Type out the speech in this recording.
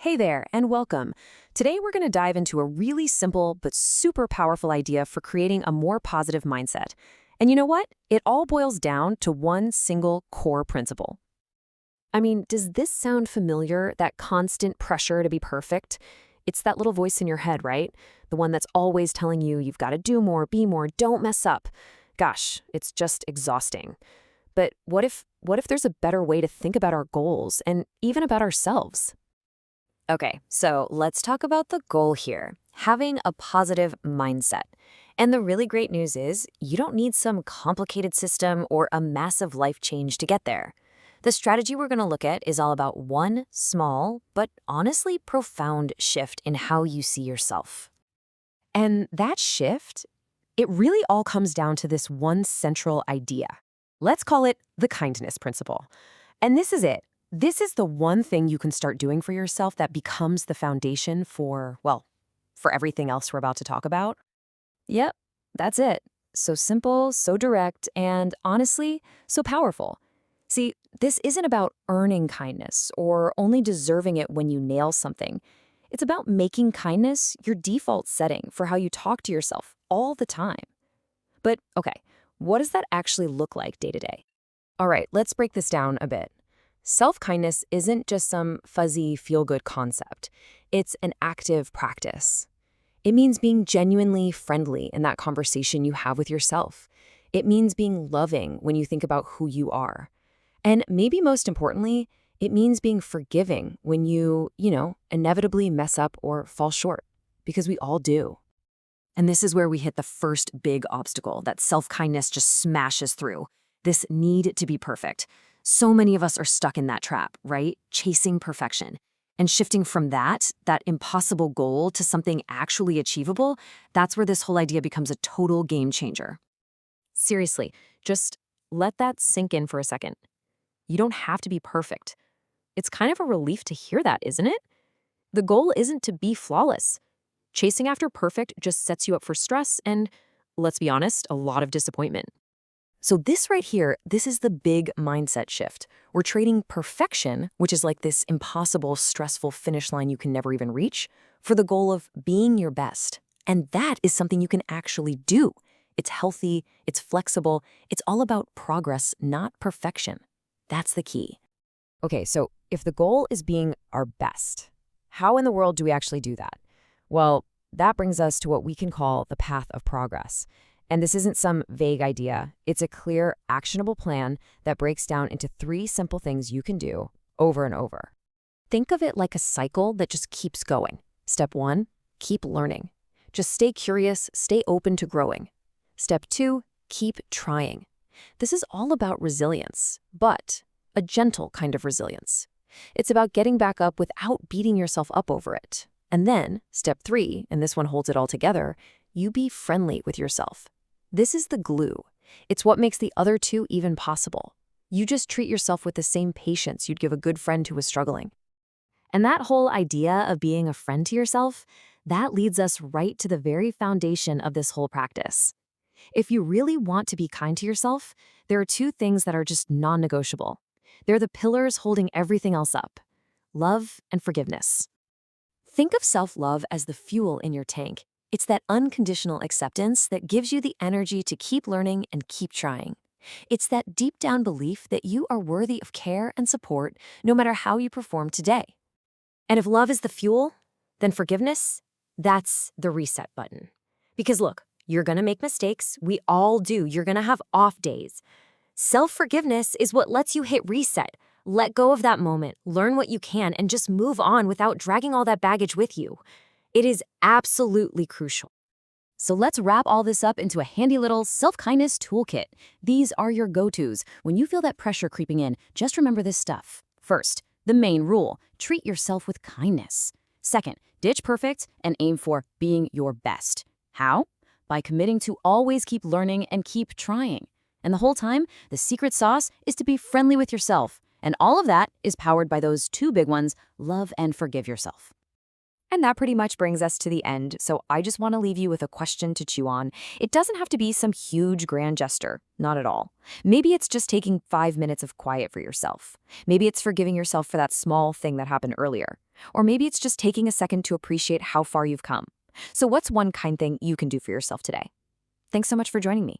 Hey there, and welcome. Today we're going to dive into a really simple but super powerful idea for creating a more positive mindset. And you know what? It all boils down to one single core principle. I mean, does this sound familiar, that constant pressure to be perfect? It's that little voice in your head, right? The one that's always telling you you've got to do more, be more, don't mess up. Gosh, it's just exhausting. But what if there's a better way to think about our goals and even about ourselves? Okay, so let's talk about the goal here, having a positive mindset. And the really great news is you don't need some complicated system or a massive life change to get there. The strategy we're going to look at is all about one small, but honestly profound shift in how you see yourself. And that shift, it really all comes down to this one central idea. Let's call it the kindness principle. And this is it. This is the one thing you can start doing for yourself that becomes the foundation for, well, for everything else we're about to talk about. Yep, that's it. So simple, so direct, and honestly, so powerful. See, this isn't about earning kindness or only deserving it when you nail something. It's about making kindness your default setting for how you talk to yourself all the time. But okay, what does that actually look like day to day? All right, let's break this down a bit. Self-kindness isn't just some fuzzy feel-good concept. It's an active practice. It means being genuinely friendly in that conversation you have with yourself. It means being loving when you think about who you are. And maybe most importantly, it means being forgiving when you inevitably mess up or fall short, because we all do. And this is where we hit the first big obstacle that self-kindness just smashes through, this need to be perfect. So many of us are stuck in that trap, right? Chasing perfection. And shifting from that impossible goal to something actually achievable, that's where this whole idea becomes a total game changer. Seriously, just let that sink in for a second. You don't have to be perfect. It's kind of a relief to hear that, isn't it? The goal isn't to be flawless. Chasing after perfect just sets you up for stress and, let's be honest, a lot of disappointment. So this right here, this is the big mindset shift. We're trading perfection, which is like this impossible, stressful finish line you can never even reach, for the goal of being your best. And that is something you can actually do. It's healthy, it's flexible, it's all about progress, not perfection. That's the key. Okay, so if the goal is being our best, how in the world do we actually do that? Well, that brings us to what we can call the path of progress. And this isn't some vague idea. It's a clear, actionable plan that breaks down into 3 simple things you can do over and over. Think of it like a cycle that just keeps going. Step 1, keep learning. Just stay curious, stay open to growing. Step 2, keep trying. This is all about resilience, but a gentle kind of resilience. It's about getting back up without beating yourself up over it. And then, step 3, and this one holds it all together, you be friendly with yourself. This is the glue. It's what makes the other 2 even possible. You just treat yourself with the same patience you'd give a good friend who is struggling. And that whole idea of being a friend to yourself, that leads us right to the very foundation of this whole practice. If you really want to be kind to yourself, there are 2 things that are just non-negotiable. They're the pillars holding everything else up: love and forgiveness. Think of self-love as the fuel in your tank. It's that unconditional acceptance that gives you the energy to keep learning and keep trying. It's that deep down belief that you are worthy of care and support no matter how you perform today. And if love is the fuel, then forgiveness, that's the reset button. Because look, you're going to make mistakes. We all do. You're going to have off days. Self-forgiveness is what lets you hit reset. Let go of that moment, learn what you can, and just move on without dragging all that baggage with you. It is absolutely crucial. So let's wrap all this up into a handy little self-kindness toolkit. These are your go-tos. When you feel that pressure creeping in, just remember this stuff. First, the main rule: treat yourself with kindness. Second, ditch perfect and aim for being your best. How? By committing to always keep learning and keep trying. And the whole time, the secret sauce is to be friendly with yourself. And all of that is powered by those 2 big ones: love and forgive yourself. And that pretty much brings us to the end, so I just want to leave you with a question to chew on. It doesn't have to be some huge grand gesture, not at all. Maybe it's just taking 5 minutes of quiet for yourself. Maybe it's forgiving yourself for that small thing that happened earlier. Or maybe it's just taking a second to appreciate how far you've come. So what's one kind thing you can do for yourself today? Thanks so much for joining me.